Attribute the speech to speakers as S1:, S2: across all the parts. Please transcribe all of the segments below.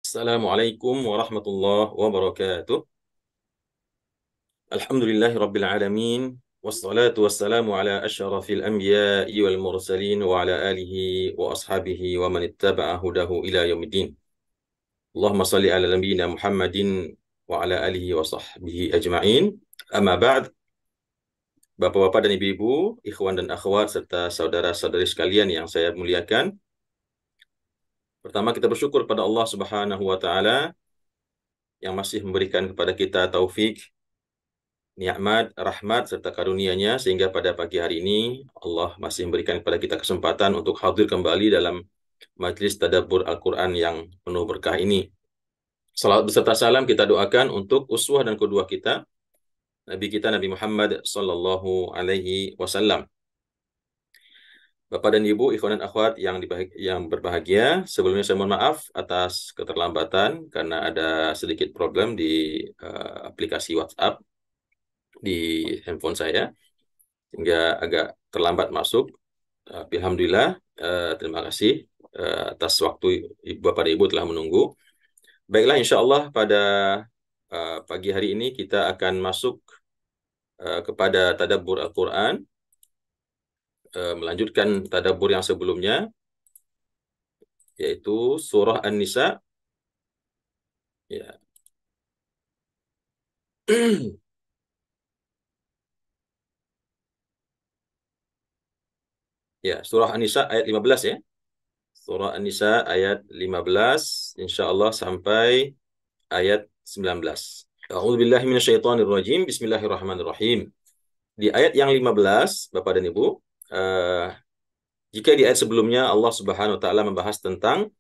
S1: Assalamualaikum warahmatullahi wabarakatuh. Alhamdulillahi rabbil alamin. Wassalatu wassalamu ala asyrafil anbiya'i wal mursalin wa ala alihi wa ashabihi wa man ittaba'a hudahu ila yaumiddin. Allahumma salli ala nabiyyina Muhammadin wa ala alihi wa sahbihi ajma'in. Amma ba'd. Bapak-bapak dan ibu-ibu, ikhwan dan akhwat serta saudara-saudari sekalian yang saya muliakan. Pertama kita bersyukur pada Allah Subhanahu wa taala yang masih memberikan kepada kita taufik, nikmat, rahmat, serta karunia-Nya sehingga pada pagi hari ini Allah masih memberikan kepada kita kesempatan untuk hadir kembali dalam majlis tadabbur Al-Quran yang penuh berkah ini. Salawat beserta salam kita doakan untuk uswah dan qudwah kita, Nabi kita Nabi Muhammad sallallahu alaihi wasallam. Bapak dan Ibu, ikhwan dan akhwat yang berbahagia, sebelumnya saya mohon maaf atas keterlambatan karena ada sedikit problem di aplikasi WhatsApp di handphone saya, sehingga agak terlambat masuk. Alhamdulillah, terima kasih atas waktu Bapak dan Ibu telah menunggu. Baiklah, insya Allah pada pagi hari ini kita akan masuk kepada tadabbur Al-Quran, melanjutkan tadabbur yang sebelumnya, yaitu surah An-Nisa. Ya. Ya, surah An-Nisa ayat 15 ya. Surah An-Nisa ayat 15, insya Allah sampai ayat 19. A'udzubillahi minasyaitonirrajim. Bismillahirrahmanirrahim. Di ayat yang 15, Bapak dan Ibu, jika di ayat sebelumnya Allah Subhanahu wa taala membahas tentang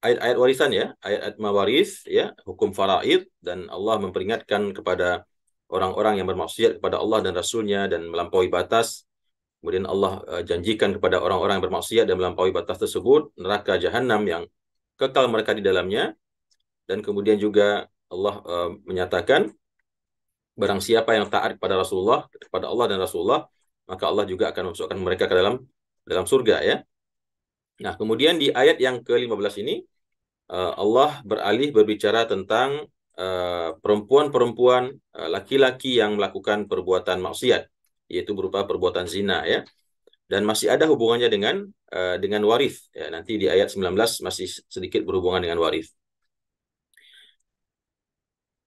S1: ayat-ayat warisan ya, ayat-ayat mawaris ya, hukum faraid, dan Allah memperingatkan kepada orang-orang yang bermaksiat kepada Allah dan Rasul-Nya dan melampaui batas. Kemudian Allah janjikan kepada orang-orang yang bermaksiat dan melampaui batas tersebut neraka jahanam yang kekal mereka di dalamnya. Dan kemudian juga Allah menyatakan barang siapa yang taat kepada Rasulullah, kepada Allah dan Rasulullah, maka Allah juga akan memasukkan mereka ke dalam surga ya. Nah, kemudian di ayat yang ke-15 ini Allah beralih berbicara tentang perempuan-perempuan, laki-laki yang melakukan perbuatan maksiat, yaitu berupa perbuatan zina ya. Dan masih ada hubungannya dengan waris ya. Nanti di ayat 19 masih sedikit berhubungan dengan waris.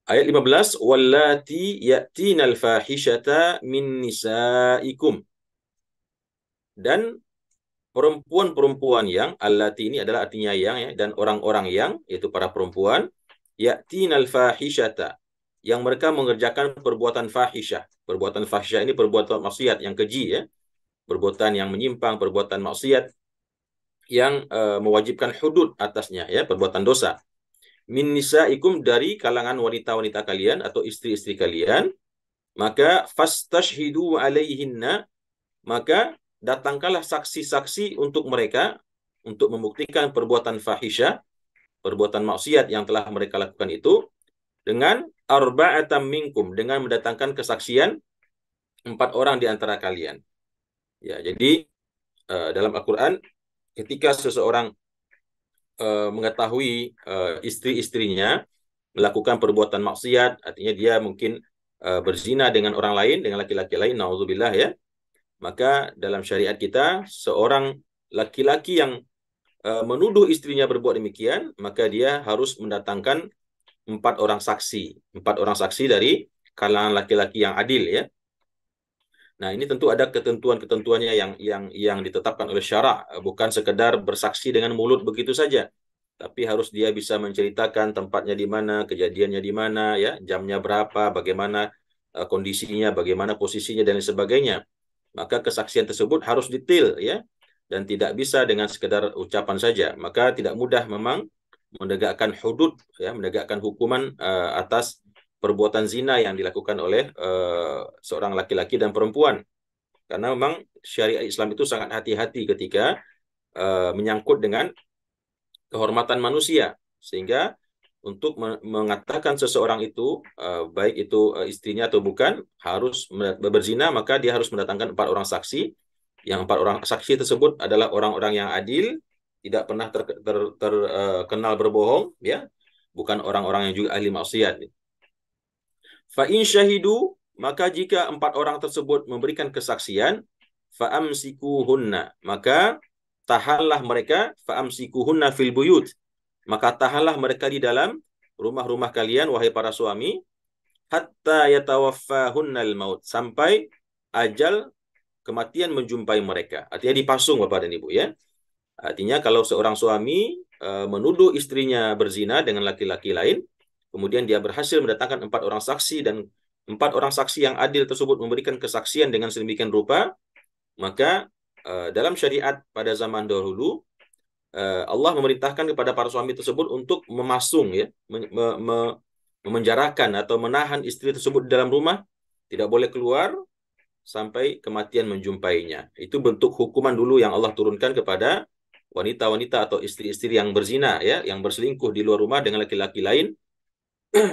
S1: Ayat 15, wallati ya'tinal fahishata min nisaikum. Dan perempuan-perempuan yang, allati ini adalah artinya yang ya, dan orang-orang yang, yaitu para perempuan, ya'tinal fahishata, yang mereka mengerjakan perbuatan fahisyah. Perbuatan fahisyah ini perbuatan maksiat yang keji ya. Perbuatan yang menyimpang, perbuatan maksiat yang mewajibkan hudud atasnya ya, perbuatan dosa. Min nisaikum, dari kalangan wanita-wanita kalian atau istri-istri kalian, maka fastashhidu alaihinna, maka datangkanlah saksi-saksi untuk mereka untuk membuktikan perbuatan fahisyah, perbuatan maksiat yang telah mereka lakukan itu, dengan arba'atam minkum, dengan mendatangkan kesaksian 4 orang di antara kalian. Ya, jadi dalam Al-Quran ketika seseorang mengetahui istri-istrinya melakukan perbuatan maksiat, artinya dia mungkin berzina dengan orang lain, dengan laki-laki lain, naudzubillah ya, maka dalam syariat kita seorang laki-laki yang menuduh istrinya berbuat demikian, maka dia harus mendatangkan 4 orang saksi, 4 orang saksi dari kalangan laki-laki yang adil ya. Nah, ini tentu ada ketentuan-ketentuannya yang ditetapkan oleh syarak, bukan sekedar bersaksi dengan mulut begitu saja, tapi harus dia bisa menceritakan tempatnya di mana, kejadiannya di mana, ya, jamnya berapa, bagaimana kondisinya, bagaimana posisinya dan sebagainya. Maka kesaksian tersebut harus detail ya, dan tidak bisa dengan sekedar ucapan saja. Maka tidak mudah memang menegakkan hudud ya, menegakkan hukuman atas perbuatan zina yang dilakukan oleh seorang laki-laki dan perempuan. Karena memang syariat Islam itu sangat hati-hati ketika menyangkut dengan kehormatan manusia. Sehingga untuk mengatakan seseorang itu, baik itu istrinya atau bukan, harus berzina, maka dia harus mendatangkan 4 orang saksi. Yang 4 orang saksi tersebut adalah orang-orang yang adil, tidak pernah terkenal berbohong, ya, bukan orang-orang yang juga ahli maksiat. Fa in syahidu, maka jika 4 orang tersebut memberikan kesaksian, fa amsikuhunna, maka tahanlah mereka, fa amsikuhunna fil buyut, maka tahanlah mereka di dalam rumah-rumah kalian, wahai para suami, hatta yatawaffahunnal maut, sampai ajal kematian menjumpai mereka. Artinya dipasung, Bapak dan Ibu, ya. Artinya kalau seorang suami menuduh istrinya berzina dengan laki-laki lain, kemudian dia berhasil mendatangkan 4 orang saksi, dan 4 orang saksi yang adil tersebut memberikan kesaksian dengan sedemikian rupa, maka dalam syariat pada zaman dahulu, Allah memerintahkan kepada para suami tersebut untuk memasung, ya, memenjarakan atau menahan istri tersebut di dalam rumah, tidak boleh keluar sampai kematian menjumpainya. Itu bentuk hukuman dulu yang Allah turunkan kepada wanita-wanita atau istri-istri yang berzina, ya, yang berselingkuh di luar rumah dengan laki-laki lain.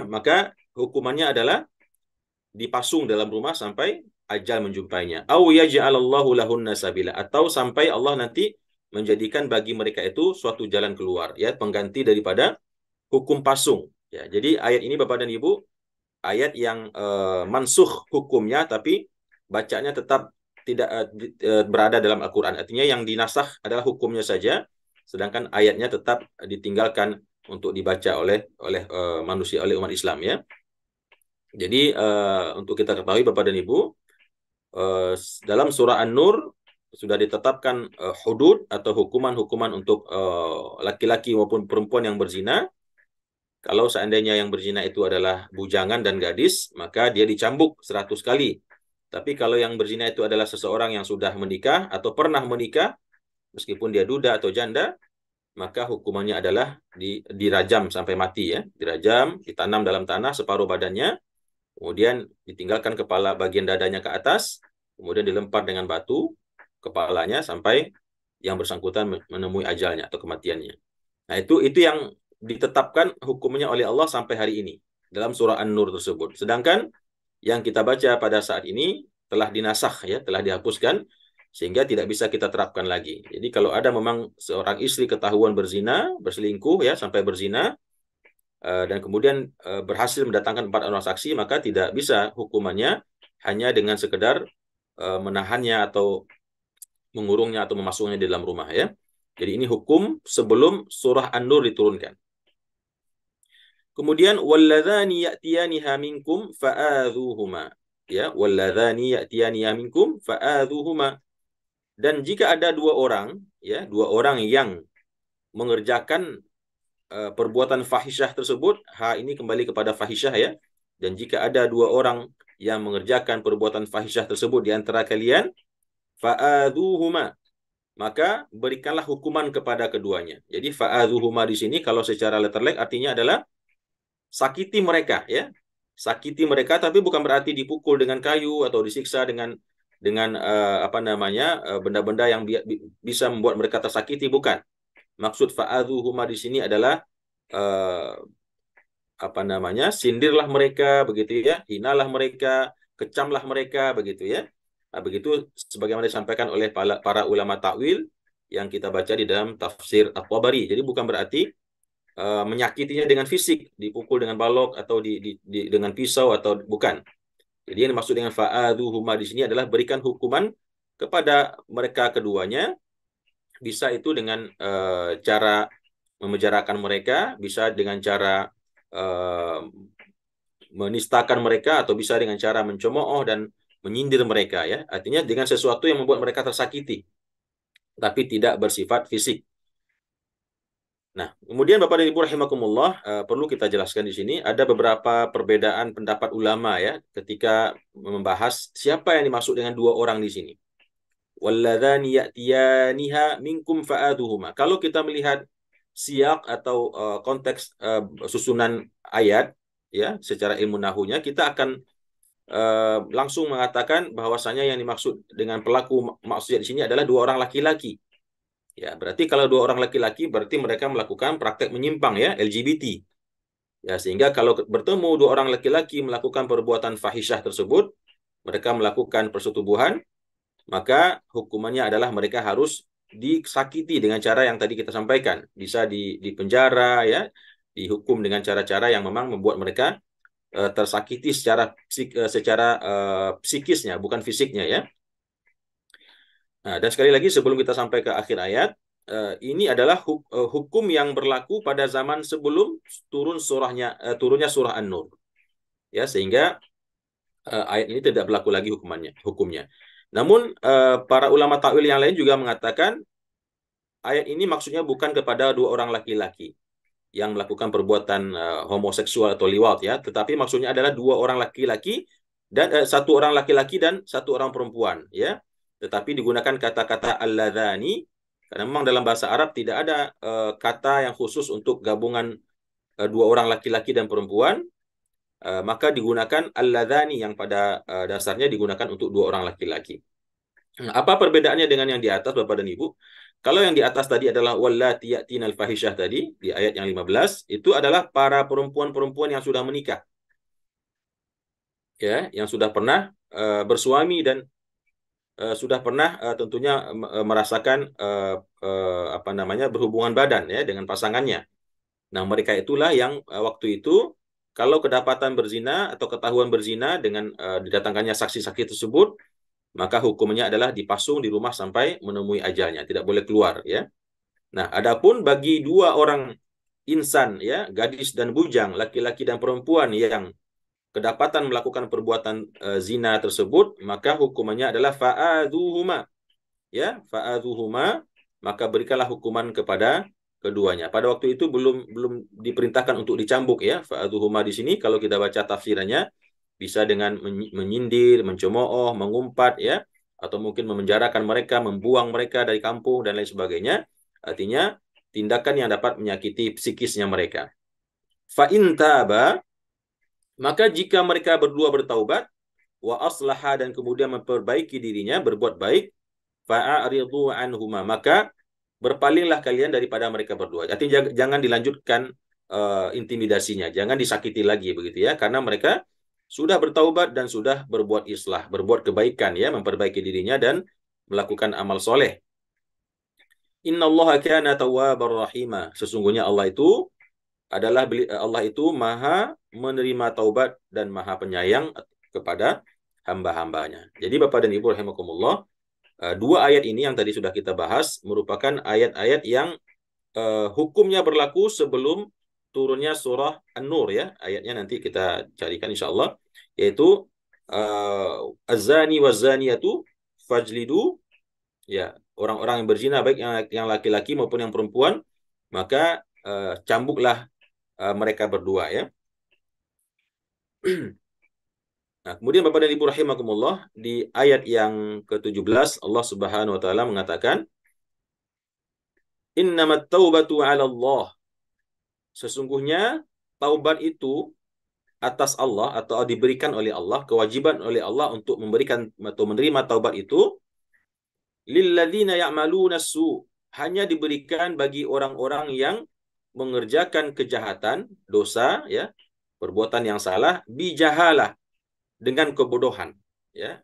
S1: Maka hukumannya adalah dipasung dalam rumah sampai ajal menjumpainya. Au yaj'alallahu lahunna sabila, atau sampai Allah nanti menjadikan bagi mereka itu suatu jalan keluar, ya, pengganti daripada hukum pasung. Ya, jadi ayat ini Bapak dan Ibu, ayat yang mansukh hukumnya, tapi bacanya tetap tidak berada dalam Al-Quran. Artinya yang dinasakh adalah hukumnya saja, sedangkan ayatnya tetap ditinggalkan untuk dibaca oleh manusia, oleh umat Islam, ya. Jadi untuk kita ketahui Bapak dan Ibu, dalam surah An-Nur sudah ditetapkan hudud atau hukuman-hukuman untuk laki-laki maupun perempuan yang berzina. Kalau seandainya yang berzina itu adalah bujangan dan gadis, maka dia dicambuk 100 kali. Tapi kalau yang berzina itu adalah seseorang yang sudah menikah atau pernah menikah, meskipun dia duda atau janda, maka hukumannya adalah dirajam sampai mati, ya. Dirajam, ditanam dalam tanah separuh badannya, kemudian ditinggalkan kepala bagian dadanya ke atas, kemudian dilempar dengan batu kepalanya sampai yang bersangkutan menemui ajalnya atau kematiannya. Nah, itu yang ditetapkan hukumnya oleh Allah sampai hari ini dalam surah An-Nur tersebut. Sedangkan yang kita baca pada saat ini telah dinasakh, ya, telah dihapuskan, sehingga tidak bisa kita terapkan lagi. Jadi kalau ada memang seorang istri ketahuan berzina, berselingkuh, ya, sampai berzina, dan kemudian berhasil mendatangkan 4 orang saksi, maka tidak bisa hukumannya hanya dengan sekedar menahannya atau mengurungnya atau memasuknya di dalam rumah, ya. Jadi ini hukum sebelum surah An-Nur diturunkan. Kemudian walladzani ya'tiyaniha minkum fa'adhuhuma, ya, walladzani ya'tiyaniha minkum fa'adhuhuma. Dan jika ada 2 orang, ya, 2 orang yang mengerjakan perbuatan fahisyah tersebut, ini kembali kepada fahisyah, ya. Dan jika ada 2 orang yang mengerjakan perbuatan fahisyah tersebut di antara kalian, fa'adhuhuma, maka berikanlah hukuman kepada keduanya. Jadi fa'adhuhuma di sini kalau secara letterlek artinya adalah sakiti mereka, ya. Sakiti mereka, tapi bukan berarti dipukul dengan kayu atau disiksa dengan benda-benda yang bisa membuat mereka tersakiti, bukan. Maksud fa'adhuhuma di sini adalah sindirlah mereka, begitu, ya, hinalah mereka, kecamlah mereka, begitu, ya. Nah, begitu sebagaimana disampaikan oleh para ulama takwil yang kita baca di dalam tafsir At-Tabari. Jadi bukan berarti menyakitinya dengan fisik, dipukul dengan balok atau dengan pisau, atau bukan. Jadi yang dimaksud dengan fa'adhuhuma di sini adalah berikan hukuman kepada mereka keduanya. Bisa itu dengan cara memenjarakan mereka, bisa dengan cara menistakan mereka, atau bisa dengan cara mencemooh dan menyindir mereka, ya. Artinya dengan sesuatu yang membuat mereka tersakiti, tapi tidak bersifat fisik. Nah, kemudian Bapak dan Ibu rahimakumullah, perlu kita jelaskan di sini ada beberapa perbedaan pendapat ulama, ya, ketika membahas siapa yang dimaksud dengan 2 orang di sini. Walladzani ya'tiyaniha minkum fa'adhuhuma. Kalau kita melihat siyak atau konteks susunan ayat, ya, secara ilmu nahunya, kita akan langsung mengatakan bahwasanya yang dimaksud dengan pelaku maksiat di sini adalah 2 orang laki-laki. Ya, berarti kalau 2 orang laki-laki berarti mereka melakukan praktek menyimpang, ya, LGBT. Ya, sehingga kalau bertemu 2 orang laki-laki melakukan perbuatan fahisyah tersebut, mereka melakukan persetubuhan, maka hukumannya adalah mereka harus disakiti dengan cara yang tadi kita sampaikan, bisa di penjara ya, dihukum dengan cara-cara yang memang membuat mereka tersakiti secara psikisnya, bukan fisiknya ya. Nah, dan sekali lagi sebelum kita sampai ke akhir ayat, ini adalah hukum yang berlaku pada zaman sebelum turunnya surah An-Nur. Ya, sehingga ayat ini tidak berlaku lagi hukumnya. Namun para ulama takwil yang lain juga mengatakan ayat ini maksudnya bukan kepada dua orang laki-laki yang melakukan perbuatan homoseksual atau liwat ya, tetapi maksudnya adalah dua orang laki-laki dan satu orang laki-laki dan satu orang perempuan ya. Tetapi digunakan kata-kata alladzani karena memang dalam bahasa Arab tidak ada kata yang khusus untuk gabungan dua orang laki-laki dan perempuan, maka digunakan alladzani yang pada dasarnya digunakan untuk dua orang laki-laki. Apa perbedaannya dengan yang di atas Bapak dan Ibu? Kalau yang di atas tadi adalah wallati ya'tinal fahisyah tadi di ayat yang 15, itu adalah para perempuan-perempuan yang sudah menikah. Ya, yang sudah pernah bersuami dan sudah pernah tentunya merasakan apa namanya berhubungan badan ya dengan pasangannya. Nah, mereka itulah yang waktu itu kalau kedapatan berzina atau ketahuan berzina dengan didatangkannya saksi-saksi tersebut, maka hukumnya adalah dipasung di rumah sampai menemui ajalnya, tidak boleh keluar ya. Nah, adapun bagi dua orang insan ya, gadis dan bujang, laki-laki dan perempuan yang kedapatan melakukan perbuatan zina tersebut, maka hukumannya adalah fa'adhuhuma ya, fa'adhuhuma, maka berikanlah hukuman kepada keduanya. Pada waktu itu belum diperintahkan untuk dicambuk ya. Fa'adhuhuma di sini kalau kita baca tafsirannya bisa dengan menyindir, mencemooh, mengumpat ya, atau mungkin memenjarakan mereka, membuang mereka dari kampung dan lain sebagainya. Artinya tindakan yang dapat menyakiti psikisnya mereka. Fa in taba, maka jika mereka berdua bertaubat, wa aslaha dan kemudian memperbaiki dirinya, berbuat baik, fa'aridu anhuma, maka berpalinglah kalian daripada mereka berdua. Artinya jangan dilanjutkan intimidasinya, jangan disakiti lagi begitu ya, karena mereka sudah bertaubat dan sudah berbuat islah, berbuat kebaikan ya, memperbaiki dirinya dan melakukan amal soleh. Innallaha kana tawwabar rahima. Sesungguhnya Allah itu maha menerima taubat dan maha penyayang kepada hamba-hambanya. Jadi Bapak dan Ibu rahimakumullah, dua ayat ini yang tadi sudah kita bahas merupakan ayat-ayat yang hukumnya berlaku sebelum turunnya surah An-Nur ya. Ayatnya nanti kita carikan insya Allah, yaitu az-zani waz-zaniyatu fajlidu ya, orang-orang yang berzina baik yang laki-laki maupun yang perempuan, maka cambuklah mereka berdua ya. Nah, kemudian Bapak dan Ibu rahimakumullah, di ayat yang ke-17 Allah Subhanahu wa taala mengatakan innamat taubatu 'ala Allah. Sesungguhnya taubat itu atas Allah atau diberikan oleh Allah, kewajiban oleh Allah untuk memberikan atau menerima taubat itu lilladzina ya'maluna su, hanya diberikan bagi orang-orang yang mengerjakan kejahatan, dosa ya, perbuatan yang salah bijahalah, dengan kebodohan ya.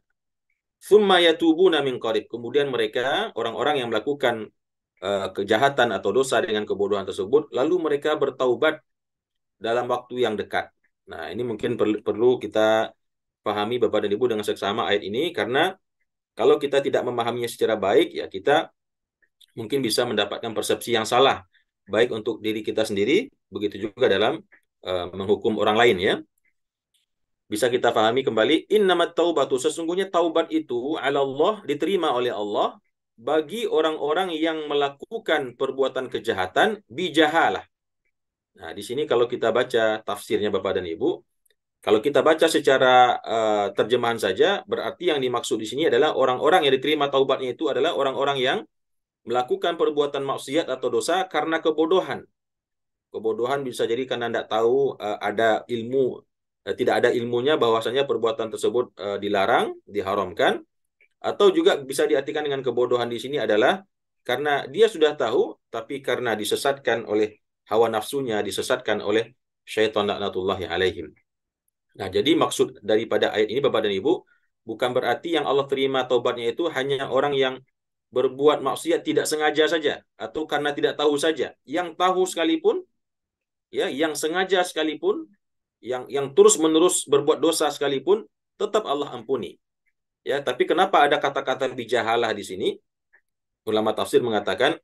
S1: Tsumma yatubuna min qarib, kemudian mereka orang-orang yang melakukan kejahatan atau dosa dengan kebodohan tersebut lalu mereka bertaubat dalam waktu yang dekat. Nah, ini mungkin perlu kita pahami Bapak dan Ibu dengan seksama ayat ini, karena kalau kita tidak memahaminya secara baik ya kita mungkin bisa mendapatkan persepsi yang salah baik untuk diri kita sendiri, begitu juga dalam menghukum orang lain ya. Bisa kita pahami kembali, innamat taubatu, sesungguhnya taubat itu ala Allah, diterima oleh Allah bagi orang-orang yang melakukan perbuatan kejahatan bijahalah. Nah, di sini kalau kita baca tafsirnya Bapak dan Ibu, kalau kita baca secara terjemahan saja, berarti yang dimaksud di sini adalah orang-orang yang diterima taubatnya itu adalah orang-orang yang melakukan perbuatan maksiat atau dosa karena kebodohan. Kebodohan bisa jadi karena tidak tahu ada ilmu, tidak ada ilmunya bahwasanya perbuatan tersebut dilarang, diharamkan, atau juga bisa diartikan dengan kebodohan di sini adalah karena dia sudah tahu, tapi karena disesatkan oleh hawa nafsunya, disesatkan oleh syaitan laknatullahi alaihim. Nah, jadi maksud daripada ayat ini Bapak dan Ibu, bukan berarti yang Allah terima taubatnya itu hanya orang yang berbuat maksiat tidak sengaja saja atau karena tidak tahu saja, yang tahu sekalipun, ya, yang sengaja sekalipun, yang terus-menerus berbuat dosa sekalipun, tetap Allah ampuni. Ya, tapi kenapa ada kata-kata bijahalah di sini? Ulama tafsir mengatakan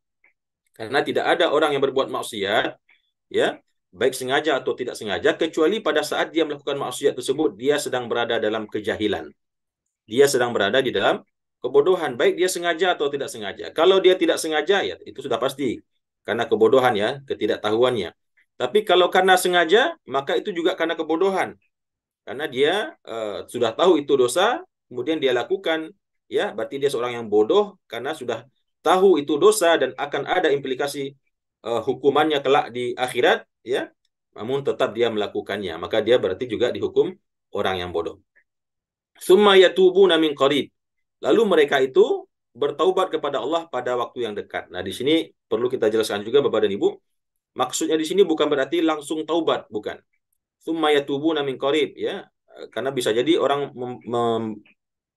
S1: karena tidak ada orang yang berbuat maksiat, ya, baik sengaja atau tidak sengaja, kecuali pada saat dia melakukan maksiat tersebut dia sedang berada dalam kejahilan. Dia sedang berada di dalam kebodohan, baik dia sengaja atau tidak sengaja. Kalau dia tidak sengaja, ya itu sudah pasti karena kebodohan, ya, ketidaktahuannya. Tapi kalau karena sengaja, maka itu juga karena kebodohan. Karena dia sudah tahu itu dosa, kemudian dia lakukan, ya, berarti dia seorang yang bodoh karena sudah tahu itu dosa dan akan ada implikasi hukumannya kelak di akhirat, ya. Namun tetap dia melakukannya, maka dia berarti juga dihukum orang yang bodoh. Summa yatubuna min qarib. Lalu mereka itu bertaubat kepada Allah pada waktu yang dekat. Nah, di sini perlu kita jelaskan juga Bapak dan Ibu, maksudnya di sini bukan berarti langsung taubat, bukan. Summa yatubuna min qarib, ya. Karena bisa jadi orang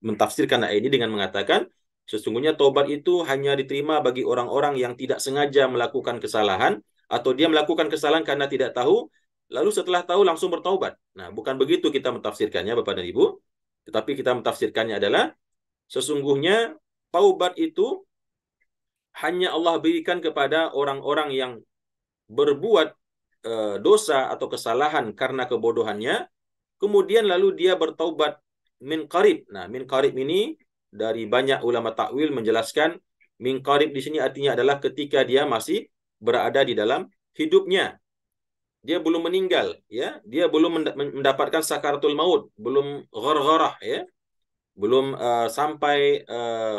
S1: mentafsirkan ayat ini dengan mengatakan sesungguhnya taubat itu hanya diterima bagi orang-orang yang tidak sengaja melakukan kesalahan atau dia melakukan kesalahan karena tidak tahu, lalu setelah tahu langsung bertaubat. Nah, bukan begitu kita mentafsirkannya Bapak dan Ibu. Tetapi kita mentafsirkannya adalah sesungguhnya taubat itu hanya Allah berikan kepada orang-orang yang berbuat dosa atau kesalahan karena kebodohannya, kemudian lalu dia bertaubat min qarib. Nah, min qarib ini dari banyak ulama takwil menjelaskan min qarib di sini artinya adalah ketika dia masih berada di dalam hidupnya. Dia belum meninggal, ya. Dia belum mendapatkan sakaratul maut, belum ghargharah, ya. Belum sampai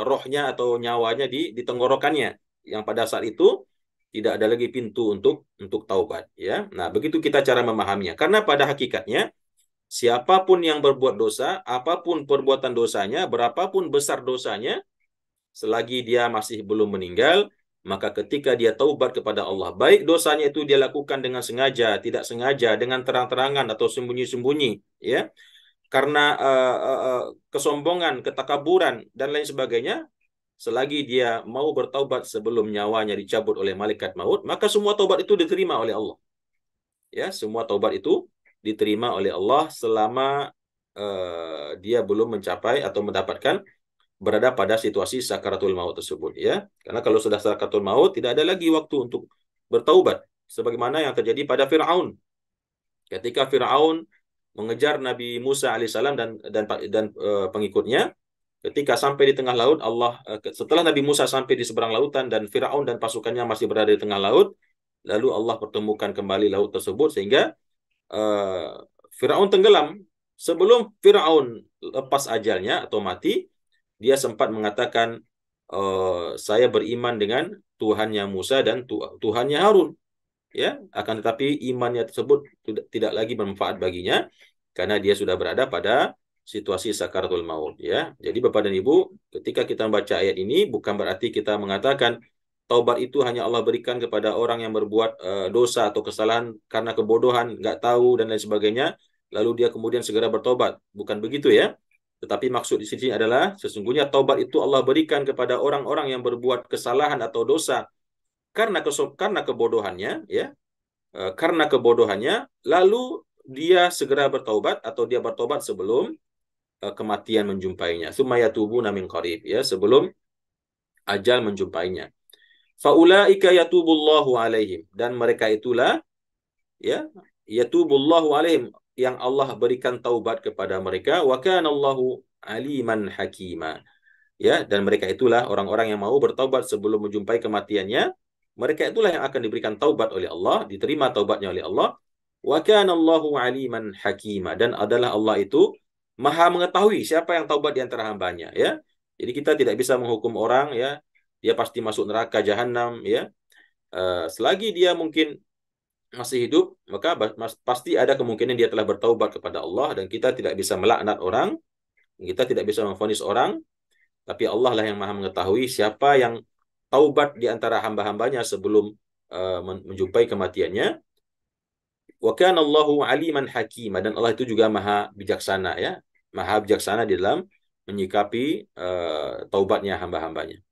S1: rohnya atau nyawanya di tenggorokannya, yang pada saat itu tidak ada lagi pintu untuk taubat, ya. Nah, begitu kita cara memahaminya. Karena pada hakikatnya siapapun yang berbuat dosa, apapun perbuatan dosanya, berapapun besar dosanya, selagi dia masih belum meninggal, maka ketika dia taubat kepada Allah, baik dosanya itu dia lakukan dengan sengaja, tidak sengaja, dengan terang-terangan atau sembunyi-sembunyi, ya, karena kesombongan, ketakaburan dan lain sebagainya, selagi dia mau bertaubat sebelum nyawanya dicabut oleh malaikat maut, maka semua taubat itu diterima oleh Allah. Ya, semua taubat itu diterima oleh Allah selama dia belum mencapai atau mendapatkan berada pada situasi sakaratul maut tersebut, ya. Karena kalau sudah sakaratul maut tidak ada lagi waktu untuk bertaubat, sebagaimana yang terjadi pada Firaun. Ketika Firaun mengejar Nabi Musa alaihissalam dan pengikutnya, ketika sampai di tengah laut, Allah setelah Nabi Musa sampai di seberang lautan dan Firaun dan pasukannya masih berada di tengah laut, lalu Allah pertemukan kembali laut tersebut sehingga Firaun tenggelam. Sebelum Firaun lepas ajalnya atau mati, dia sempat mengatakan, saya beriman dengan Tuhannya Musa dan Tuhannya Harun. Ya, akan tetapi imannya tersebut tidak lagi bermanfaat baginya karena dia sudah berada pada situasi sakaratul maut, ya. Jadi Bapak dan Ibu, ketika kita membaca ayat ini bukan berarti kita mengatakan taubat itu hanya Allah berikan kepada orang yang berbuat dosa atau kesalahan karena kebodohan, nggak tahu dan lain sebagainya, lalu dia kemudian segera bertobat. Bukan begitu, ya. Tetapi maksud di sini adalah sesungguhnya taubat itu Allah berikan kepada orang-orang yang berbuat kesalahan atau dosa karena kebodohannya, ya, karena kebodohannya, lalu dia segera bertaubat atau dia bertobat sebelum kematian menjumpainya. Tsumma yatubuna min qarib, ya, sebelum ajal menjumpainya. Faulaika yatubullahu alaihim, dan mereka itulah, ya, yatubullahu alaihim, yang Allah berikan taubat kepada mereka. Wa kana Allahu aliman hakima. Ya, dan mereka itulah orang-orang yang mau bertaubat sebelum menjumpai kematiannya. Mereka itulah yang akan diberikan taubat oleh Allah, diterima taubatnya oleh Allah. Wa kana Allahu aliman hakima, dan adalah Allah itu Maha mengetahui siapa yang taubat di antara hambanya, ya. Jadi kita tidak bisa menghukum orang, ya, dia pasti masuk neraka jahanam, ya. Selagi dia mungkin masih hidup, maka pasti ada kemungkinan dia telah bertaubat kepada Allah, dan kita tidak bisa melaknat orang, kita tidak bisa memvonis orang. Tapi Allah lah yang Maha mengetahui siapa yang taubat di antara hamba-hambanya sebelum menjumpai kematiannya. Wa kana Allahu aliman hakima, dan Allah itu juga Maha bijaksana, ya. Maha bijaksana di dalam menyikapi taubatnya hamba-hambanya.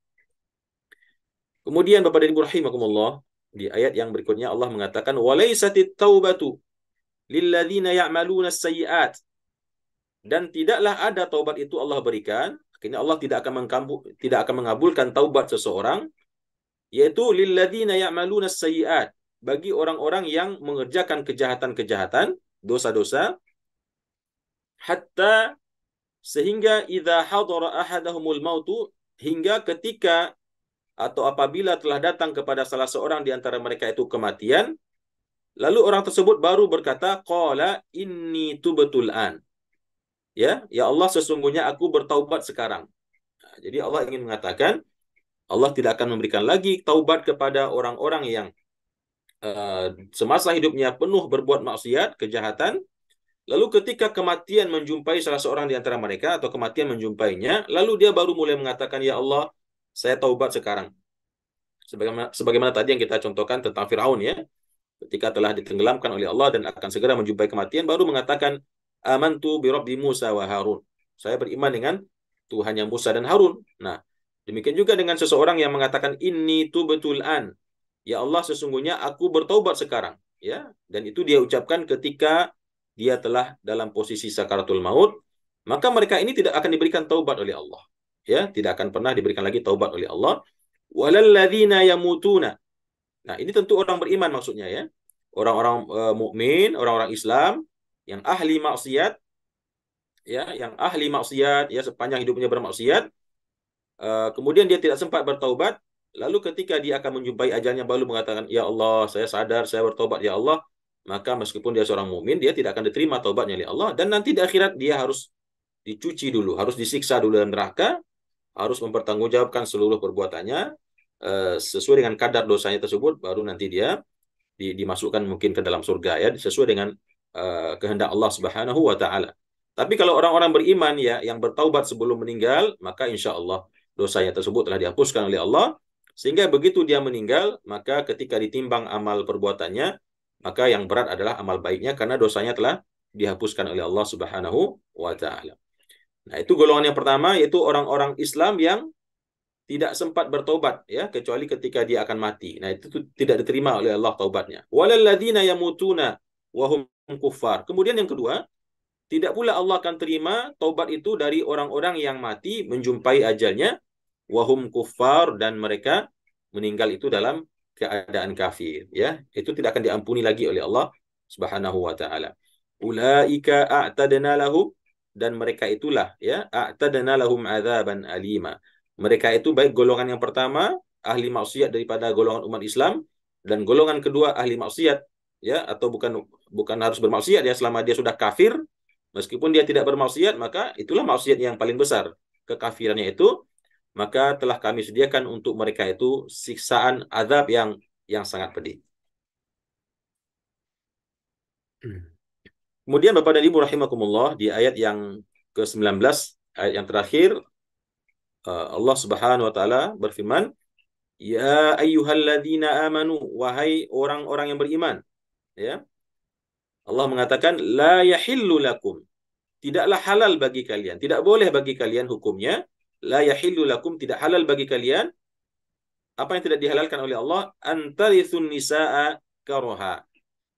S1: Kemudian Bapak dan Ibu rahimakumullah, di ayat yang berikutnya Allah mengatakan walaisatit taubatu lilladzina ya'maluna sayyi'at, dan tidaklah ada taubat itu Allah berikan, akhirnya Allah tidak akan mengabulkan taubat seseorang, yaitu lilladzina ya'maluna sayyi'at, bagi orang-orang yang mengerjakan kejahatan-kejahatan, dosa-dosa, hatta, sehingga idza hadara ahadahumul mautu, hingga ketika atau apabila telah datang kepada salah seorang di antara mereka itu kematian, lalu orang tersebut baru berkata qala inni tubtul an, ya Allah, sesungguhnya aku bertaubat sekarang. Nah, jadi Allah ingin mengatakan Allah tidak akan memberikan lagi taubat kepada orang-orang yang semasa hidupnya penuh berbuat maksiat, kejahatan, lalu ketika kematian menjumpai salah seorang di antara mereka atau kematian menjumpainya, lalu dia baru mulai mengatakan, ya Allah, saya taubat sekarang. Sebagaimana tadi yang kita contohkan tentang Firaun, ya, ketika telah ditenggelamkan oleh Allah dan akan segera menjumpai kematian, baru mengatakan amantu bi Rabbi Musa wa Harun. Saya beriman dengan Tuhannya Musa dan Harun. Nah, demikian juga dengan seseorang yang mengatakan inni tubtul an. Ya Allah, sesungguhnya aku bertaubat sekarang, ya. Dan itu dia ucapkan ketika dia telah dalam posisi sakaratul maut, maka mereka ini tidak akan diberikan taubat oleh Allah. Ya, tidak akan pernah diberikan lagi taubat oleh Allah. Walalladzina yamutuna. Nah, ini tentu orang beriman maksudnya, ya. Orang-orang mukmin, orang-orang Islam yang ahli maksiat, ya, yang ahli maksiat, ya, sepanjang hidupnya bermaksiat, kemudian dia tidak sempat bertaubat, lalu ketika dia akan menjumpai ajalnya baru mengatakan, ya Allah, saya sadar, saya bertaubat, ya Allah, maka meskipun dia seorang mukmin, dia tidak akan diterima taubatnya oleh Allah, dan nanti di akhirat dia harus dicuci dulu, harus disiksa dulu dalam neraka, harus mempertanggungjawabkan seluruh perbuatannya, sesuai dengan kadar dosanya tersebut, baru nanti dia dimasukkan mungkin ke dalam surga, ya, sesuai dengan kehendak Allah Subhanahu wa taala. Tapi kalau orang-orang beriman, ya, yang bertaubat sebelum meninggal, maka insya Allah dosanya tersebut telah dihapuskan oleh Allah, sehingga begitu dia meninggal, maka ketika ditimbang amal perbuatannya, maka yang berat adalah amal baiknya karena dosanya telah dihapuskan oleh Allah Subhanahu wa taala. Nah, itu golongan yang pertama, yaitu orang-orang Islam yang tidak sempat bertobat, ya, kecuali ketika dia akan mati. Nah, itu tidak diterima oleh Allah taubatnya. Walalladzina yamutuna wa hum kuffar. Kemudian yang kedua, tidak pula Allah akan terima taubat itu dari orang-orang yang mati menjumpai ajalnya wahum kuffar, dan mereka meninggal itu dalam keadaan kafir, ya. Itu tidak akan diampuni lagi oleh Allah Subhanahu wa taala. Ulaika a'tadna lahum, dan mereka itulah, ya, a'tadna lahum adzaban alima. Mereka itu baik golongan yang pertama ahli maksiat daripada golongan umat Islam, dan golongan kedua ahli maksiat, ya, atau bukan harus bermaksiat, ya, selama dia sudah kafir, meskipun dia tidak bermaksiat, maka itulah maksiat yang paling besar, kekafirannya itu, maka telah kami sediakan untuk mereka itu siksaan azab yang sangat pedih. Kemudian Bapak dan Ibu rahimakumullah, di ayat yang ke-19, ayat yang terakhir, Allah Subhanahu wa taala berfirman, ya ayyuhalladzina amanu, wahai orang-orang yang beriman, ya. Allah mengatakan la yahillu lakum, tidaklah halal bagi kalian, tidak boleh bagi kalian hukumnya, la yahillu lakum, tidak halal bagi kalian, apa yang tidak dihalalkan oleh Allah, antarithun nisaa karoha,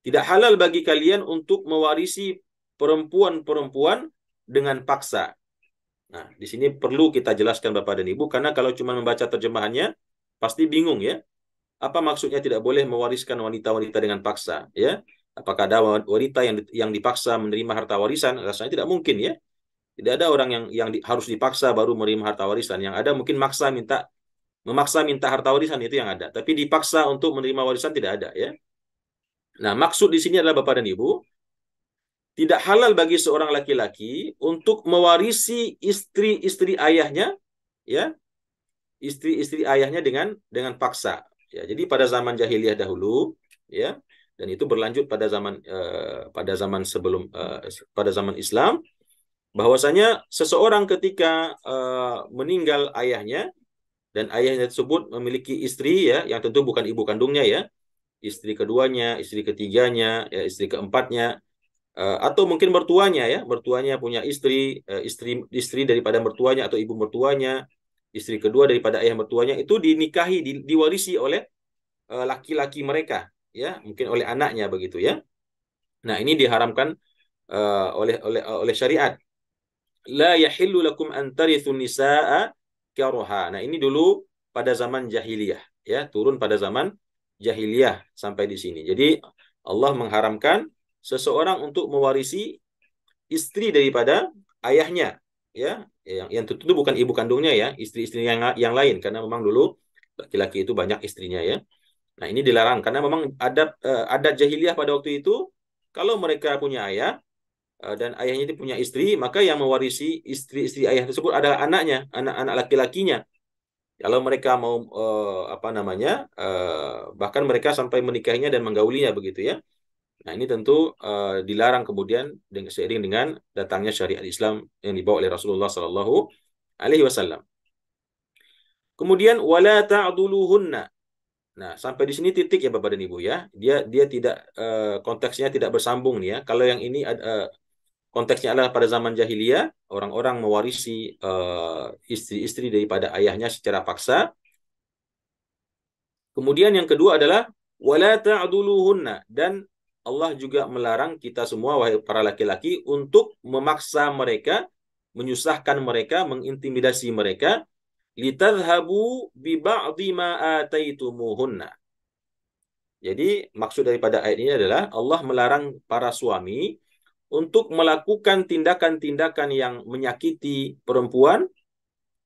S1: tidak halal bagi kalian untuk mewarisi perempuan-perempuan dengan paksa. Nah, di sini perlu kita jelaskan Bapak dan Ibu, karena kalau cuma membaca terjemahannya pasti bingung, ya. Apa maksudnya tidak boleh mewariskan wanita-wanita dengan paksa, ya? Apakah ada wanita yang dipaksa menerima harta warisan? Rasanya tidak mungkin, ya. Tidak ada orang yang harus dipaksa baru menerima harta warisan. Yang ada mungkin memaksa minta harta warisan, itu yang ada. Tapi dipaksa untuk menerima warisan tidak ada, ya. Nah, maksud di sini adalah Bapak dan Ibu, tidak halal bagi seorang laki-laki untuk mewarisi istri-istri ayahnya, ya, istri-istri ayahnya dengan paksa. Ya, jadi pada zaman jahiliyah dahulu, ya, dan itu berlanjut pada zaman Islam, bahwasanya seseorang ketika meninggal ayahnya, dan ayahnya tersebut memiliki istri, ya, yang tentu bukan ibu kandungnya, ya, istri keduanya, istri ketiganya, ya, istri keempatnya, atau mungkin mertuanya, ya, mertuanya punya istri, istri daripada mertuanya atau ibu mertuanya, istri kedua daripada ayah mertuanya itu dinikahi, diwarisi oleh laki-laki mereka, ya, mungkin oleh anaknya begitu ya. Nah, ini diharamkan oleh syariat. La yahillu lakum an tarithu nisaa karha. Nah, ini dulu pada zaman jahiliyah, ya, turun pada zaman jahiliyah sampai di sini. Jadi Allah mengharamkan seseorang untuk mewarisi istri daripada ayahnya, ya, yang tentu bukan ibu kandungnya ya, istri-istri yang lain, karena memang dulu laki-laki itu banyak istrinya ya. Nah, ini dilarang karena memang adat jahiliyah pada waktu itu, kalau mereka punya ayah dan ayahnya itu punya istri, maka yang mewarisi istri-istri ayah tersebut adalah anaknya, anak-anak laki-lakinya. Kalau mereka mau apa namanya, bahkan mereka sampai menikahinya dan menggaulinya begitu ya. Nah, ini tentu dilarang kemudian seiring dengan datangnya syariat Islam yang dibawa oleh Rasulullah Sallallahu Alaihi Wasallam. Kemudian wala ta'duluhunna. Nah, sampai di sini titik ya Bapak dan Ibu ya. Dia tidak konteksnya tidak bersambung nih ya. Kalau yang ini konteksnya adalah pada zaman jahiliyah, orang-orang mewarisi istri-istri daripada ayahnya secara paksa. Kemudian yang kedua adalah wala ta'duluhunna, dan Allah juga melarang kita semua wahai para laki-laki untuk memaksa mereka, menyusahkan mereka, mengintimidasi mereka, litadhhabu bi ba'dhi ma ataitumuhunna. Jadi maksud daripada ayat ini adalah Allah melarang para suami untuk melakukan tindakan-tindakan yang menyakiti perempuan,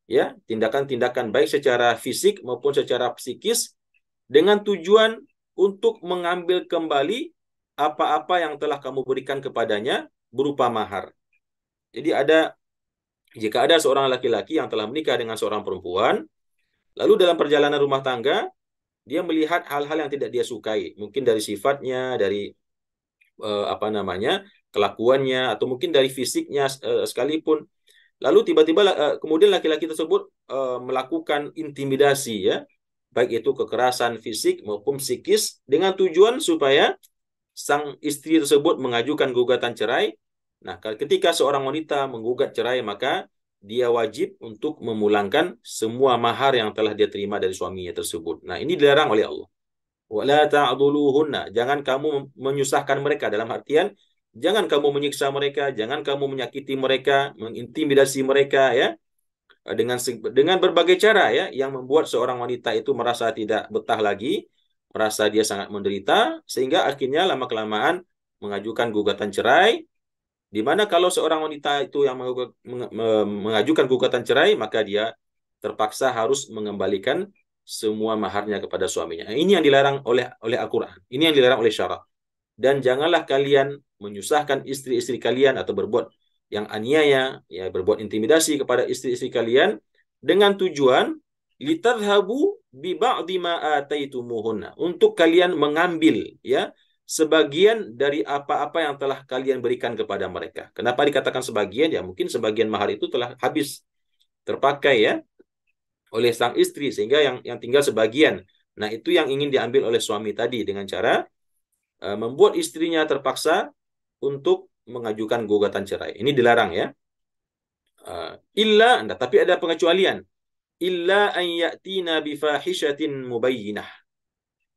S1: ya, tindakan-tindakan baik secara fisik maupun secara psikis, dengan tujuan untuk mengambil kembali apa-apa yang telah kamu berikan kepadanya berupa mahar. Jadi jika ada seorang laki-laki yang telah menikah dengan seorang perempuan, lalu dalam perjalanan rumah tangga, dia melihat hal-hal yang tidak dia sukai, mungkin dari sifatnya, dari apa namanya, kelakuannya, atau mungkin dari fisiknya sekalipun. Lalu tiba-tiba kemudian laki-laki tersebut melakukan intimidasi ya, baik itu kekerasan fisik maupun psikis, dengan tujuan supaya sang istri tersebut mengajukan gugatan cerai. Nah, ketika seorang wanita menggugat cerai, maka dia wajib untuk memulangkan semua mahar yang telah dia terima dari suaminya tersebut. Nah, ini dilarang oleh Allah. Wala ta'dhuluhunna, jangan kamu menyusahkan mereka, dalam artian jangan kamu menyiksa mereka, jangan kamu menyakiti mereka, mengintimidasi mereka ya, dengan berbagai cara ya, yang membuat seorang wanita itu merasa tidak betah lagi, merasa dia sangat menderita, sehingga akhirnya lama-kelamaan mengajukan gugatan cerai, di mana kalau seorang wanita itu yang mengajukan gugatan cerai, maka dia terpaksa harus mengembalikan semua maharnya kepada suaminya. Nah, ini yang dilarang oleh Al-Quran. Ini yang dilarang oleh syarak. Dan janganlah kalian menyusahkan istri-istri kalian atau berbuat yang aniaya, ya, berbuat intimidasi kepada istri-istri kalian dengan tujuan litadhhabu bi ba'dhi ma ataitumuhunna, untuk kalian mengambil ya sebagian dari apa-apa yang telah kalian berikan kepada mereka. Kenapa dikatakan sebagian? Ya mungkin sebagian mahar itu telah habis terpakai ya oleh sang istri, sehingga yang tinggal sebagian. Nah, itu yang ingin diambil oleh suami tadi dengan cara membuat istrinya terpaksa untuk mengajukan gugatan cerai. Ini dilarang ya. Tapi ada pengecualian. Illa an ya'tina bifahishatin mubayyinah.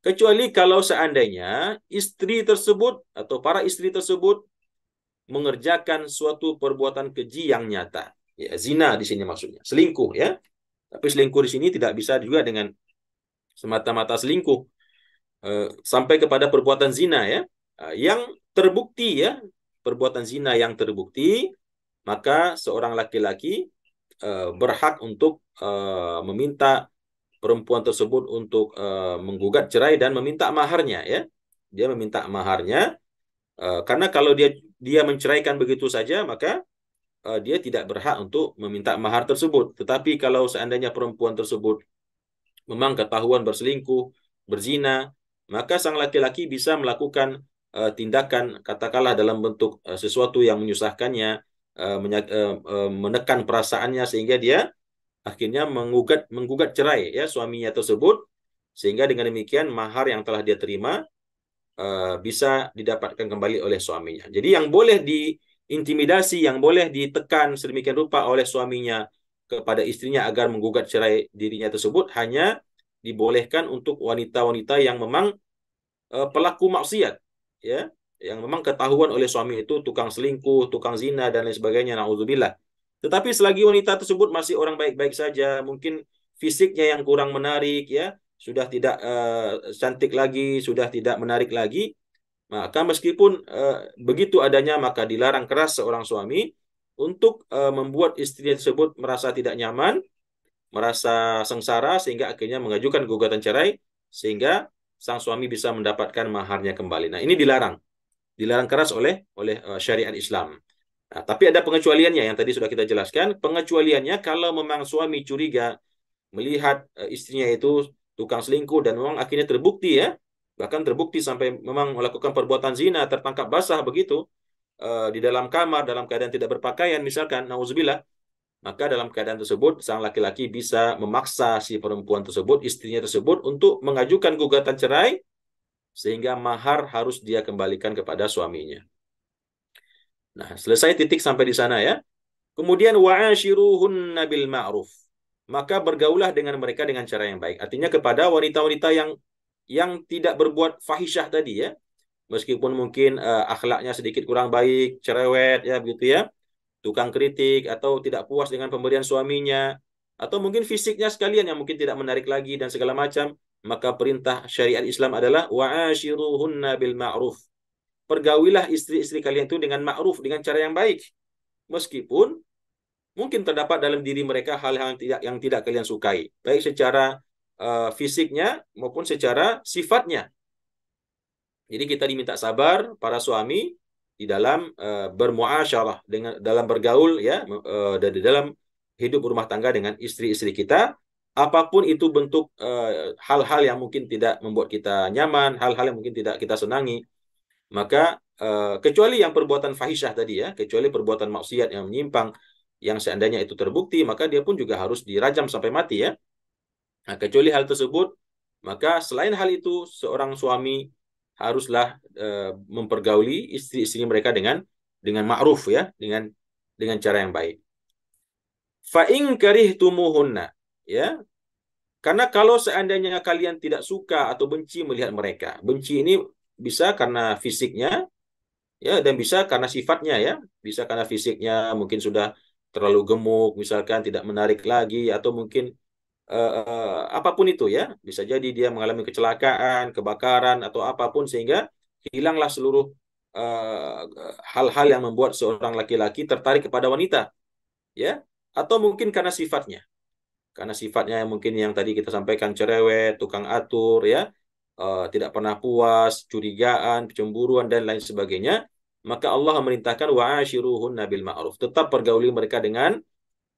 S1: Kecuali kalau seandainya istri tersebut atau para istri tersebut mengerjakan suatu perbuatan keji yang nyata. Ya, zina di sini maksudnya, selingkuh ya. Tapi selingkuh di sini tidak bisa juga dengan semata-mata selingkuh, sampai kepada perbuatan zina ya, yang terbukti ya, perbuatan zina yang terbukti, maka seorang laki-laki berhak untuk meminta perempuan tersebut untuk menggugat cerai dan meminta maharnya ya. Dia meminta maharnya karena kalau dia menceraikan begitu saja, maka dia tidak berhak untuk meminta mahar tersebut. Tetapi kalau seandainya perempuan tersebut memang ketahuan berselingkuh, berzina, maka sang laki-laki bisa melakukan tindakan, katakanlah dalam bentuk sesuatu yang menyusahkannya, menekan perasaannya, sehingga dia akhirnya menggugat cerai ya suaminya tersebut, sehingga dengan demikian mahar yang telah dia terima bisa didapatkan kembali oleh suaminya. Jadi yang boleh diintimidasi, yang boleh ditekan sedemikian rupa oleh suaminya kepada istrinya agar menggugat cerai dirinya tersebut hanya dibolehkan untuk wanita-wanita yang memang pelaku maksiat, ya, yang memang ketahuan oleh suami itu tukang selingkuh, tukang zina dan lain sebagainya. Nauzubillah. Tetapi selagi wanita tersebut masih orang baik-baik saja, mungkin fisiknya yang kurang menarik, ya, sudah tidak cantik lagi, sudah tidak menarik lagi, maka meskipun begitu adanya, maka dilarang keras seorang suami untuk membuat istri tersebut merasa tidak nyaman, merasa sengsara sehingga akhirnya mengajukan gugatan cerai sehingga sang suami bisa mendapatkan maharnya kembali. Nah, ini dilarang keras oleh syariat Islam. Nah, tapi ada pengecualiannya yang tadi sudah kita jelaskan. Pengecualiannya kalau memang suami curiga melihat istrinya itu tukang selingkuh dan memang akhirnya terbukti, ya, bahkan terbukti sampai memang melakukan perbuatan zina, tertangkap basah begitu di dalam kamar dalam keadaan tidak berpakaian misalkan, nauzubillah, maka dalam keadaan tersebut sang laki-laki bisa memaksa si perempuan tersebut, istrinya tersebut, untuk mengajukan gugatan cerai sehingga mahar harus dia kembalikan kepada suaminya. Nah, selesai titik sampai di sana, ya. Kemudian wa'ashiruhunna bil ma'ruf. Maka bergaulah dengan mereka dengan cara yang baik. Artinya kepada wanita-wanita yang tidak berbuat fahisyah tadi, ya. Meskipun mungkin akhlaknya sedikit kurang baik, cerewet, ya, begitu, ya, tukang kritik, atau tidak puas dengan pemberian suaminya, atau mungkin fisiknya sekalian yang mungkin tidak menarik lagi dan segala macam, maka perintah syariat Islam adalah wa'ashiruhunna bil ma'ruf. Pergaulilah istri-istri kalian itu dengan ma'ruf, dengan cara yang baik. Meskipun mungkin terdapat dalam diri mereka hal-hal yang tidak kalian sukai, baik secara fisiknya maupun secara sifatnya. Jadi kita diminta sabar para suami di dalam bermuasyarah, dengan dalam bergaul, ya, dari dalam hidup rumah tangga dengan istri-istri kita, apapun itu bentuk hal-hal yang mungkin tidak membuat kita nyaman, hal-hal yang mungkin tidak kita senangi, maka kecuali yang perbuatan fahisyah tadi, ya, kecuali perbuatan maksiat yang menyimpang, yang seandainya itu terbukti, maka dia pun juga harus dirajam sampai mati, ya. Nah, kecuali hal tersebut, maka selain hal itu, seorang suami haruslah mempergauli istri-istri mereka dengan ma'ruf, ya, dengan cara yang baik. Fa in karihtumuhunna, ya. Karena kalau seandainya kalian tidak suka atau benci melihat mereka, benci ini bisa karena fisiknya, ya, dan bisa karena sifatnya, ya. Bisa karena fisiknya mungkin sudah terlalu gemuk, misalkan tidak menarik lagi, atau mungkin apapun itu, ya, bisa jadi dia mengalami kecelakaan, kebakaran atau apapun sehingga hilanglah seluruh hal-hal yang membuat seorang laki-laki tertarik kepada wanita, ya, atau mungkin karena sifatnya yang mungkin yang tadi kita sampaikan, cerewet, tukang atur, ya, tidak pernah puas, curigaan, cemburuan dan lain sebagainya, maka Allah memerintahkan wa'ashiruhunna bil ma'ruf, tetap pergauli mereka dengan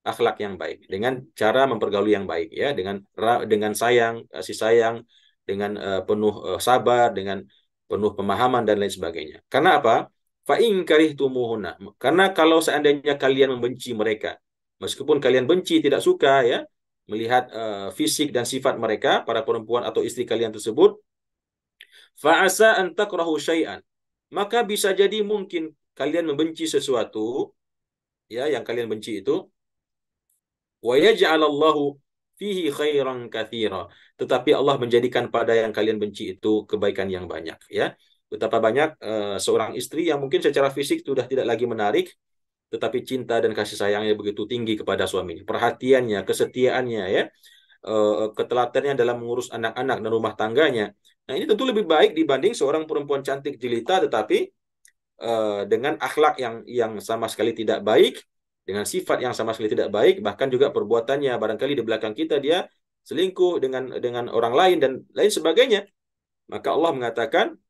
S1: akhlak yang baik, dengan cara mempergauli yang baik, ya, dengan sayang, kasih sayang, dengan penuh sabar, dengan penuh pemahaman dan lain sebagainya. Karena apa? Fa in karihtumuhunna. Karena kalau seandainya kalian membenci mereka, meskipun kalian benci, tidak suka, ya, melihat fisik dan sifat mereka, para perempuan atau istri kalian tersebut, fa'asa an takrahu syai'an. Maka bisa jadi mungkin kalian membenci sesuatu, ya, yang kalian benci itu, wa yaj'alallahu fihi khairan katsira. Tetapi Allah menjadikan pada yang kalian benci itu kebaikan yang banyak, ya. Betapa banyak seorang istri yang mungkin secara fisik sudah tidak lagi menarik, tetapi cinta dan kasih sayangnya begitu tinggi kepada suaminya. Perhatiannya, kesetiaannya, ya, ketelatennya dalam mengurus anak-anak dan rumah tangganya. Nah, ini tentu lebih baik dibanding seorang perempuan cantik jelita tetapi dengan akhlak yang sama sekali tidak baik, dengan sifat yang sama sekali tidak baik, bahkan juga perbuatannya barangkali di belakang kita dia selingkuh dengan orang lain dan lain sebagainya. Maka Allah mengatakan,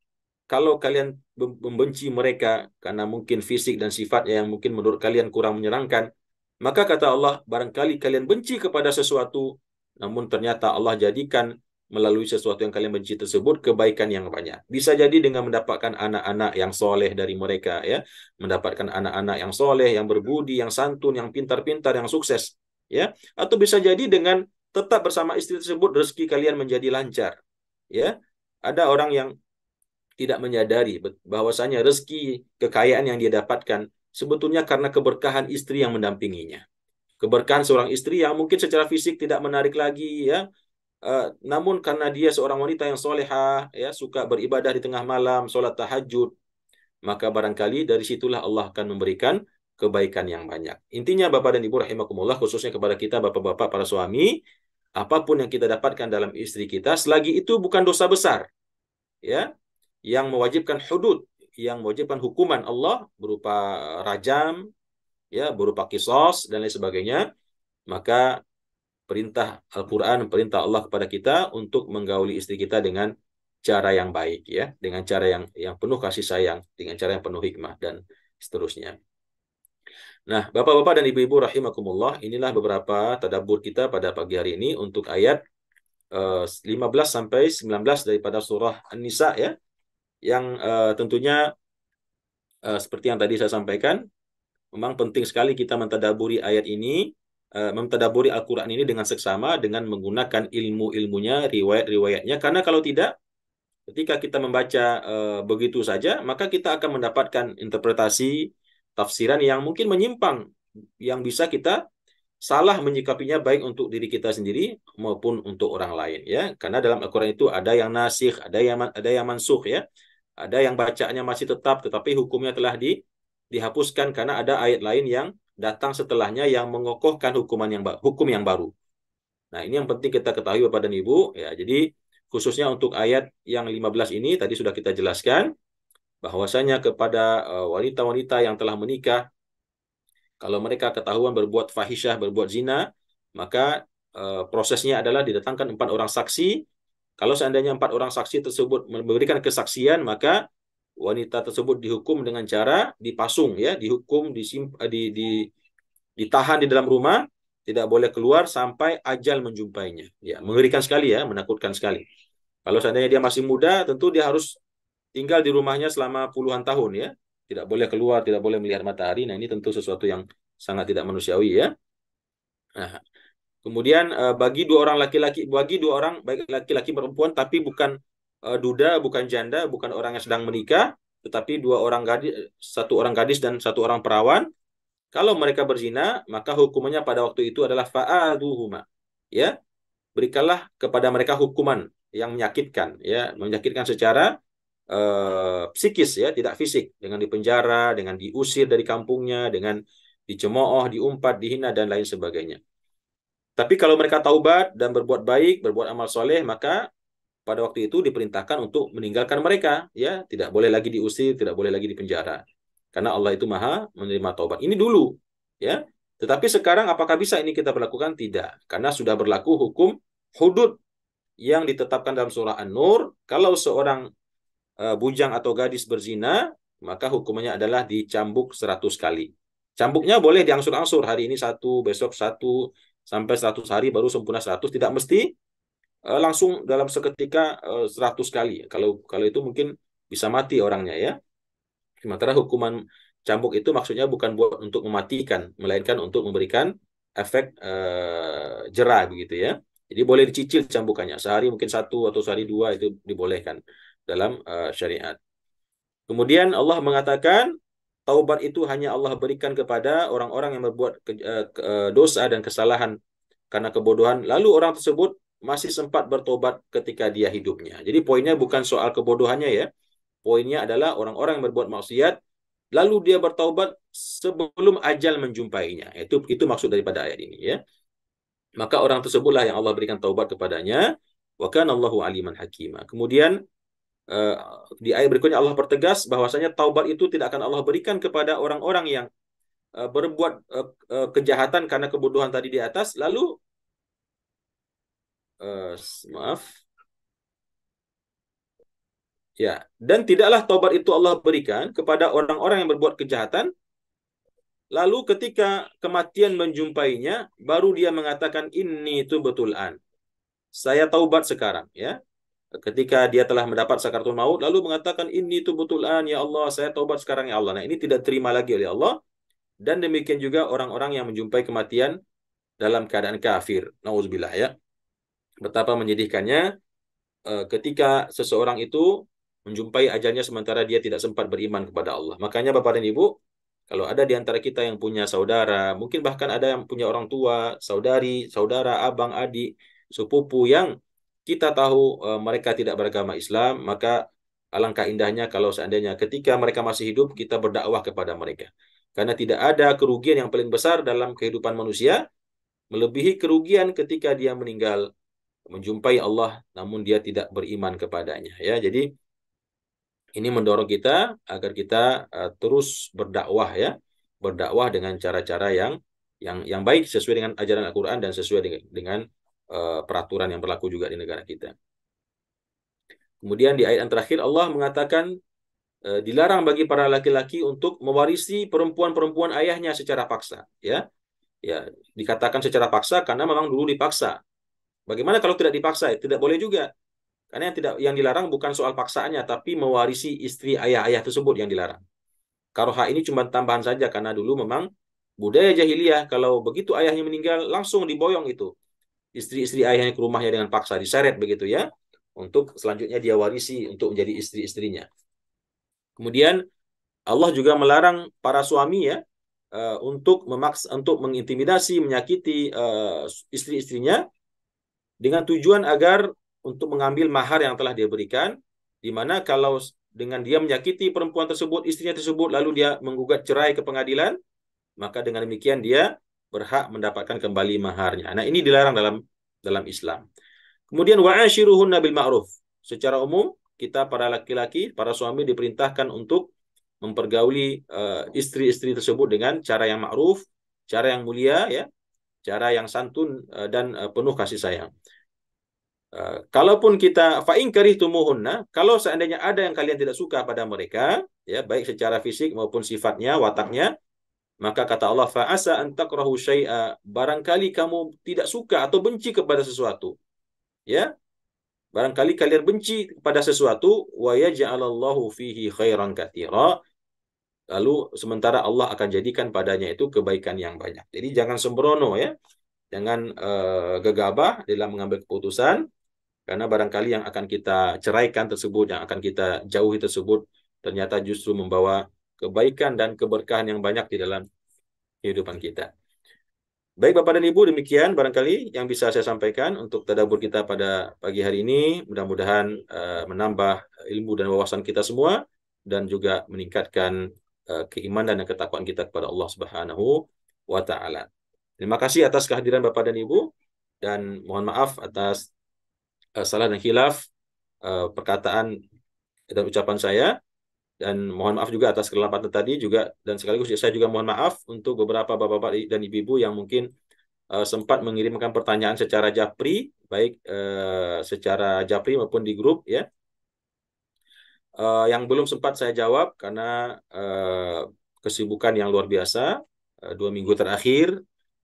S1: kalau kalian membenci mereka karena mungkin fisik dan sifatnya yang mungkin menurut kalian kurang menyenangkan, maka kata Allah, barangkali kalian benci kepada sesuatu, namun ternyata Allah jadikan melalui sesuatu yang kalian benci tersebut kebaikan yang banyak. Bisa jadi dengan mendapatkan anak-anak yang soleh dari mereka, ya, mendapatkan anak-anak yang soleh, yang berbudi, yang santun, yang pintar-pintar, yang sukses, ya. Atau bisa jadi dengan tetap bersama istri tersebut rezeki kalian menjadi lancar, ya. Ada orang yang tidak menyadari bahwasanya rezeki kekayaan yang dia dapatkan sebetulnya karena keberkahan istri yang mendampinginya. keberkahan seorang istri yang mungkin secara fisik tidak menarik lagi ya. Namun karena dia seorang wanita yang solehah, ya, suka beribadah di tengah malam, sholat tahajud, maka barangkali dari situlah Allah akan memberikan kebaikan yang banyak. Intinya Bapak dan Ibu rahimakumullah, khususnya kepada kita Bapak-bapak para suami, apapun yang kita dapatkan dalam istri kita, selagi itu bukan dosa besar, ya, yang mewajibkan hudud, yang mewajibkan hukuman Allah berupa rajam, ya, berupa kisos dan lain sebagainya, maka perintah Al-Quran, perintah Allah kepada kita untuk menggauli istri kita dengan cara yang baik, ya, dengan cara yang penuh kasih sayang, dengan cara yang penuh hikmah dan seterusnya. Nah, Bapak-bapak dan Ibu-ibu rahimakumullah, inilah beberapa tadabbur kita pada pagi hari ini untuk ayat 15 sampai 19 daripada surah An-Nisa, ya, yang tentunya seperti yang tadi saya sampaikan, memang penting sekali kita mentadaburi ayat ini, mentadaburi Al-Quran ini dengan seksama, dengan menggunakan ilmu-ilmunya, riwayat-riwayatnya. Karena kalau tidak, ketika kita membaca begitu saja, maka kita akan mendapatkan interpretasi, tafsiran yang mungkin menyimpang, yang bisa kita salah menyikapinya baik untuk diri kita sendiri maupun untuk orang lain, ya. Karena dalam Al-Quran itu ada yang nasikh, ada yang mansukh, ya. Ada yang bacaannya masih tetap, tetapi hukumnya telah dihapuskan karena ada ayat lain yang datang setelahnya yang mengokohkan hukum yang baru. Nah, ini yang penting kita ketahui Bapak dan Ibu, ya. Jadi khususnya untuk ayat yang 15 ini tadi sudah kita jelaskan bahwasanya kepada wanita-wanita yang telah menikah, kalau mereka ketahuan berbuat fahisyah, berbuat zina, maka prosesnya adalah didatangkan 4 orang saksi. Kalau seandainya 4 orang saksi tersebut memberikan kesaksian, maka wanita tersebut dihukum dengan cara dipasung, ya, dihukum, ditahan di dalam rumah, tidak boleh keluar sampai ajal menjumpainya. Ya, mengerikan sekali, ya, menakutkan sekali. Kalau seandainya dia masih muda, tentu dia harus tinggal di rumahnya selama puluhan tahun, ya. Tidak boleh keluar, tidak boleh melihat matahari. Nah, ini tentu sesuatu yang sangat tidak manusiawi, ya. Nah, kemudian bagi dua orang baik laki-laki perempuan, tapi bukan duda, bukan janda, bukan orang yang sedang menikah, tetapi satu orang gadis dan satu orang perawan. Kalau mereka berzina, maka hukumannya pada waktu itu adalah fa'aduhuma. Ya, berikanlah kepada mereka hukuman yang menyakitkan, ya, menyakitkan secara psikis, ya, tidak fisik, dengan dipenjara, dengan diusir dari kampungnya, dengan dicemooh, diumpat, dihina dan lain sebagainya. Tapi kalau mereka taubat dan berbuat baik, berbuat amal soleh, maka pada waktu itu diperintahkan untuk meninggalkan mereka, ya, tidak boleh lagi diusir, tidak boleh lagi dipenjara. Karena Allah itu Maha menerima taubat. Ini dulu, ya. Tetapi sekarang apakah bisa ini kita berlakukan? Tidak, karena sudah berlaku hukum hudud yang ditetapkan dalam surah An-Nur. Kalau seorang bujang atau gadis berzina, maka hukumannya adalah dicambuk 100 kali. Cambuknya boleh diangsur-angsur, hari ini 1, besok 1, sampai 100 hari baru sempurna 100. Tidak mesti langsung dalam seketika 100 kali. Kalau itu mungkin bisa mati orangnya, ya. Sementara hukuman cambuk itu maksudnya bukan buat untuk mematikan, melainkan untuk memberikan efek jera, begitu, ya. Jadi boleh dicicil cambukannya. Sehari mungkin 1 atau sehari 2 itu dibolehkan dalam syariat. Kemudian Allah mengatakan taubat itu hanya Allah berikan kepada orang-orang yang berbuat dosa dan kesalahan karena kebodohan, lalu orang tersebut masih sempat bertobat ketika dia hidupnya. Jadi poinnya bukan soal kebodohannya, ya. Poinnya adalah orang-orang yang berbuat maksiat lalu dia bertaubat sebelum ajal menjumpainya. Itu maksud daripada ayat ini, ya. Maka orang tersebutlah yang Allah berikan taubat kepadanya. Wa kana Allahu aliman hakima. Kemudian di ayat berikutnya Allah pertegas bahwasanya taubat itu tidak akan Allah berikan kepada orang-orang yang berbuat kejahatan karena kebodohan tadi di atas, lalu maaf, ya, dan tidaklah taubat itu Allah berikan kepada orang-orang yang berbuat kejahatan lalu ketika kematian menjumpainya baru dia mengatakan ini itu betulan, saya taubat sekarang, ya. Ketika dia telah mendapat sakaratul maut lalu mengatakan ini itu betulan, ya Allah, saya taubat sekarang, ya Allah. Nah, ini tidak terima lagi oleh Allah. Dan demikian juga orang-orang yang menjumpai kematian dalam keadaan kafir. Nauzubillah, ya. Betapa menyedihkannya ketika seseorang itu menjumpai ajalnya sementara dia tidak sempat beriman kepada Allah. Makanya Bapak dan Ibu, Kalau ada di antara kita yang punya saudara, mungkin bahkan ada yang punya orang tua, saudari, saudara, abang, adik, sepupu yang kita tahu mereka tidak beragama Islam, maka alangkah indahnya kalau seandainya ketika mereka masih hidup, kita berdakwah kepada mereka. Karena tidak ada kerugian yang paling besar dalam kehidupan manusia, melebihi kerugian ketika dia meninggal, menjumpai Allah, namun dia tidak beriman kepadanya. Ya, jadi ini mendorong kita agar kita terus berdakwah ya, berdakwah dengan cara-cara yang baik sesuai dengan ajaran Al-Qur'an dan sesuai dengan peraturan yang berlaku juga di negara kita. Kemudian di ayat yang terakhir Allah mengatakan dilarang bagi para laki-laki untuk mewarisi perempuan-perempuan ayahnya secara paksa, ya. Ya, dikatakan secara paksa karena memang dulu dipaksa. Bagaimana kalau tidak dipaksa? Tidak boleh juga. Karena yang dilarang bukan soal paksaannya, tapi mewarisi istri ayah-ayah tersebut yang dilarang. Karoha ini cuma tambahan saja karena dulu memang budaya jahiliyah kalau begitu ayahnya meninggal langsung diboyong itu istri-istri ayahnya ke rumahnya dengan paksa diseret begitu ya untuk selanjutnya dia warisi untuk menjadi istri-istrinya. Kemudian Allah juga melarang para suami ya untuk memaksa untuk mengintimidasi menyakiti istri-istrinya dengan tujuan agar untuk mengambil mahar yang telah dia berikan, di mana kalau dengan dia menyakiti perempuan tersebut, istrinya tersebut, lalu dia menggugat cerai ke pengadilan, maka dengan demikian dia berhak mendapatkan kembali maharnya. Nah, ini dilarang dalam Islam. Kemudian wa'ashiruhunna bil ma'ruf. Secara umum, kita para laki-laki, para suami diperintahkan untuk mempergauli istri-istri tersebut dengan cara yang ma'ruf, cara yang mulia ya, cara yang santun dan penuh kasih sayang. Kalaupun kita fa'in karihtumuhunna, kalau seandainya ada yang kalian tidak suka pada mereka, ya baik secara fisik maupun sifatnya, wataknya, maka kata Allah fa'asa an takrahu syai'a, barangkali kamu tidak suka atau benci kepada sesuatu. Ya, barangkali kalian benci kepada sesuatu wa yaj'alallahu fihi khairan katsira. Lalu sementara Allah akan jadikan padanya itu kebaikan yang banyak. Jadi jangan sembrono ya. Jangan gegabah dalam mengambil keputusan. Karena barangkali yang akan kita ceraikan tersebut, yang akan kita jauhi tersebut, ternyata justru membawa kebaikan dan keberkahan yang banyak di dalam kehidupan kita. Baik Bapak dan Ibu, demikian barangkali yang bisa saya sampaikan untuk tadabbur kita pada pagi hari ini. Mudah-mudahan menambah ilmu dan wawasan kita semua, dan juga meningkatkan keimanan dan ketakwaan kita kepada Allah Subhanahu wa Ta'ala. Terima kasih atas kehadiran Bapak dan Ibu, dan mohon maaf atas salah dan khilaf perkataan dan ucapan saya, dan mohon maaf juga atas kelelapan tadi juga, dan sekaligus saya juga mohon maaf untuk beberapa bapak-bapak dan ibu-ibu yang mungkin sempat mengirimkan pertanyaan secara japri, baik secara japri maupun di grup ya, yang belum sempat saya jawab karena kesibukan yang luar biasa 2 minggu terakhir.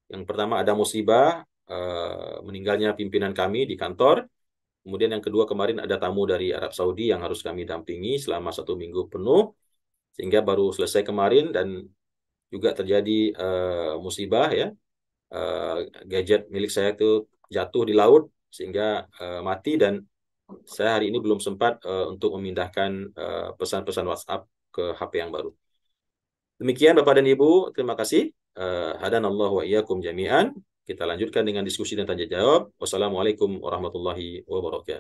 S1: Yang pertama ada musibah meninggalnya pimpinan kami di kantor. Kemudian yang kedua kemarin ada tamu dari Arab Saudi yang harus kami dampingi selama 1 minggu penuh, sehingga baru selesai kemarin, dan juga terjadi musibah ya, gadget milik saya itu jatuh di laut sehingga mati, dan saya hari ini belum sempat untuk memindahkan pesan-pesan WhatsApp ke HP yang baru. Demikian Bapak dan Ibu, terima kasih. Hadanallahu wa iyyakum jami'an. Kita lanjutkan dengan diskusi dan tanya jawab. Wassalamualaikum warahmatullahi wabarakatuh.